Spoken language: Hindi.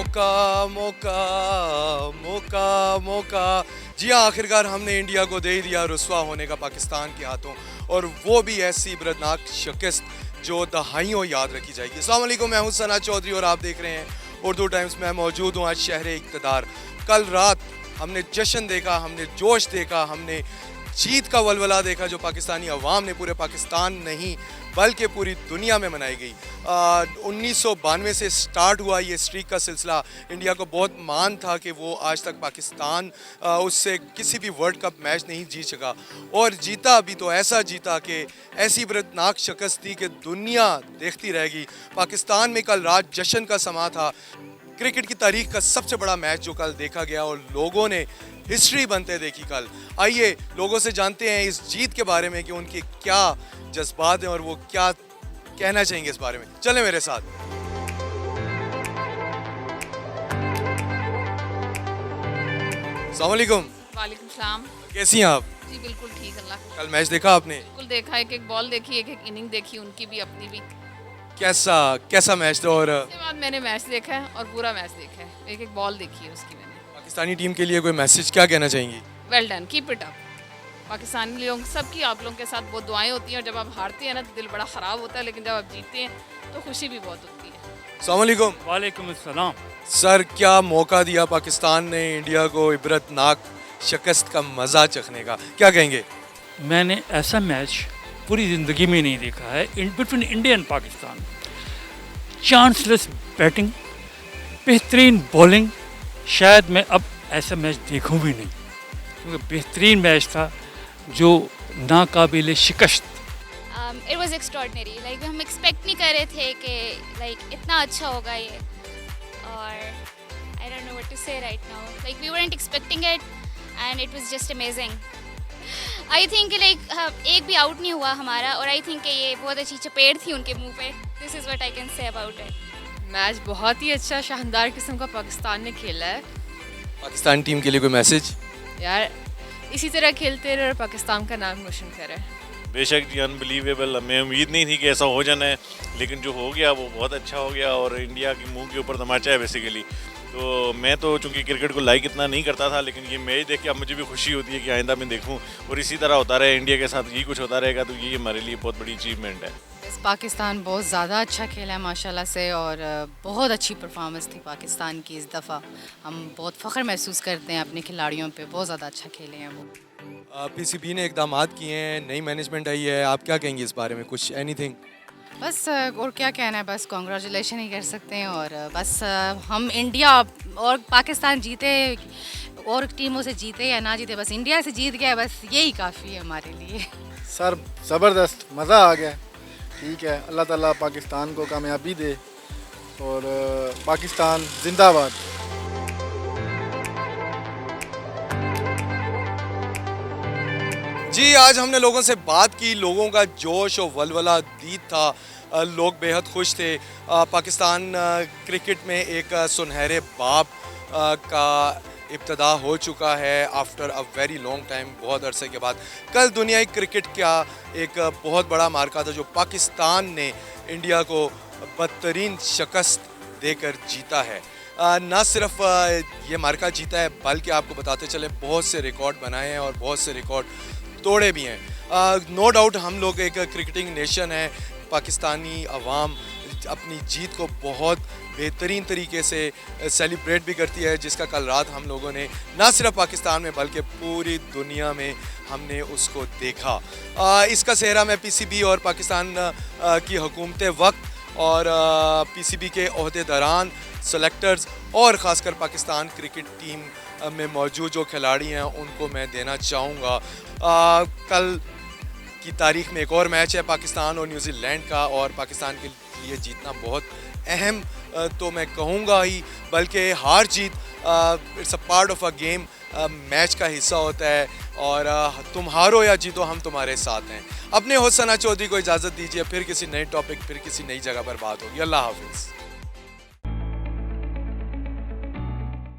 मौका मौका मौका मौका। जी हाँ, आखिरकार हमने इंडिया को दे ही दिया रुस्वा होने का पाकिस्तान के हाथों, और वो भी ऐसी इबरतनाक शिकस्त जो दहाइयों याद रखी जाएगी। अस्सलाम वालेकुम, मैं हूं सना चौधरी और आप देख रहे हैं उर्दू टाइम्स। मैं मौजूद हूं आज शहर इक़्तिदार। कल रात हमने जश्न देखा, हमने जोश देखा, हमने जीत का वलवला देखा जो पाकिस्तानी अवाम ने, पूरे पाकिस्तान नहीं बल्कि पूरी दुनिया में मनाई गई। 1992 से स्टार्ट हुआ ये स्ट्रीक का सिलसिला। इंडिया को बहुत मान था कि वो आज तक पाकिस्तान उससे किसी भी वर्ल्ड कप मैच नहीं जीत सका, और जीता भी तो ऐसा जीता कि ऐसी इबरतनाक शिकस्त थी कि दुनिया देखती रहेगी। पाकिस्तान में कल रात जश्न का समा था। क्रिकेट की तारीख का सबसे बड़ा मैच जो कल देखा गया, और लोगों ने हिस्ट्री बनते देखी कल। आइए लोगों से जानते हैं इस जीत के बारे में कि उनके क्या जज्बात हैं और वो क्या कहना चाहेंगे इस बारे में। चलें मेरे साथ। अस्सलाम वालेकुम। वालेकुम सलाम। कैसी हैं आप? जी बिल्कुल ठीक, अल्लाह। कल मैच देखा आपने? बिल्कुल देखा, एक एक बॉल देखी, एक एक इनिंग देखी, उनकी भी अपनी भी। कैसा कैसा मैच था? और उसके बाद मैंने मैच देखा है और पूरा मैच देखा है, एक एक बॉल देखी है उसकी मैंने। पाकिस्तानी टीम के लिए कोई मैसेज क्या कहना चाहेंगी? Well done, keep it up. Pakistani लोग सबकी आप लोगों के साथ बहुत दुआएं होती हैं, और जब आप हारते हैं ना तो दिल बड़ा ख़राब होता है, लेकिन जब आप जीतते हैं तो खुशी भी बहुत होती है। अस्सलाम वालेकुम। वालेकुम अस्सलाम। सर, क्या मौका दिया पाकिस्तान ने इंडिया को इबरतनाक शिकस्त का मज़ा चखने का, क्या कहेंगे? मैंने ऐसा मैच पूरी ज़िंदगी में नहीं देखा है between India and Pakistan. Chanceless batting, बेहतरीन बॉलिंग, शायद मैं अब ऐसा मैच देखूं भी नहीं, क्योंकि बेहतरीन मैच था जो नाकाबिले शिकस्त। इट वॉज एक्स्ट्रॉर्डनरी, लाइक हम एक्सपेक्ट नहीं कर रहे थे कि लाइक इतना अच्छा होगा ये, और I don't know what to say right now, like we weren't expecting it and it was just amazing. I think like एक भी आउट नहीं हुआ हमारा, और आई थिंक ये बहुत अच्छी चपेट थी उनके मुंह पे। This is what I can say about it. Match बहुत ही अच्छा शानदार किस्म का पाकिस्तान ने खेला है। पाकिस्तान टीम के लिए कोई मैसेज? यार इसी तरह खेलते रहे और पाकिस्तान का नाम रोशन करें। बेशक जी, अनबिलीवेबल। हमें उम्मीद नहीं थी कि ऐसा हो जाना है, लेकिन जो हो गया वो बहुत अच्छा हो गया, और इंडिया के मुंह के ऊपर तमाचा है बेसिकली। तो मैं तो चूँकि क्रिकेट को लाइक इतना नहीं करता था, लेकिन ये मैच देख के अब मुझे भी खुशी होती है कि आइंदा मैं देखूं और इसी तरह होता रहे, इंडिया के साथ यही कुछ होता रहेगा, तो ये हमारे लिए बहुत बड़ी अचीवमेंट है। पाकिस्तान बहुत ज़्यादा अच्छा खेला है माशाल्लाह से, और बहुत अच्छी परफॉर्मेंस थी पाकिस्तान की इस दफ़ा। हम बहुत फ़ख्र महसूस करते हैं अपने खिलाड़ियों पे, बहुत ज़्यादा अच्छा खेले हैं वो। पीसीबी ने इक़दामात किए हैं, नई मैनेजमेंट आई है, आप क्या कहेंगे इस बारे में? कुछ एनीथिंग? बस और क्या कहना है, बस कॉन्ग्रेचुलेशन ही कर सकते हैं, और बस हम इंडिया और पाकिस्तान जीते, और टीमों से जीते या ना जीते, बस इंडिया से जीत गया, बस यही काफ़ी है हमारे लिए। सर ज़बरदस्त, मज़ा आ गया। ठीक है, अल्लाह ताला पाकिस्तान को कामयाबी दे, और पाकिस्तान जिंदाबाद। जी, आज हमने लोगों से बात की, लोगों का जोश और वलवला दीद था, लोग बेहद खुश थे। पाकिस्तान क्रिकेट में एक सुनहरे बाब का इब्तदा हो चुका है after a very long time, बहुत अरसे के बाद। कल दुनियाई क्रिकेट का एक बहुत बड़ा मार्का था जो पाकिस्तान ने इंडिया को बदतरीन शिकस्त देकर जीता है। ना सिर्फ ये मार्का जीता है, बल्कि आपको बताते चले बहुत से रिकॉर्ड बनाए हैं और बहुत से रिकॉर्ड तोड़े भी हैं। नो डाउट हम लोग एक क्रिकेटिंग नेशन है। पाकिस्तानी अवाम अपनी जीत को बहुत बेहतरीन तरीके से सेलिब्रेट भी करती है, जिसका कल रात हम लोगों ने ना सिर्फ पाकिस्तान में बल्कि पूरी दुनिया में हमने उसको देखा। इसका सेहरा मैं पीसीबी और पाकिस्तान की हुकूमत वक्त और पीसीबी के ओहदेदारान, सेलेक्टर्स और ख़ासकर पाकिस्तान क्रिकेट टीम में मौजूद जो खिलाड़ी हैं उनको मैं देना चाहूँगा। कल की तारीख में एक और मैच है पाकिस्तान और न्यूजीलैंड का, और पाकिस्तान के लिए जीतना बहुत अहम तो मैं कहूँगा ही, बल्कि हार जीत it's a part of a game, match का हिस्सा होता है, और तुम हारो या जीतो हम तुम्हारे साथ हैं। अपने होस्ट सना चौधरी को इजाज़त दीजिए, फिर किसी नए टॉपिक, फिर किसी नई जगह पर बात होगी। अल्लाह हाफिज़।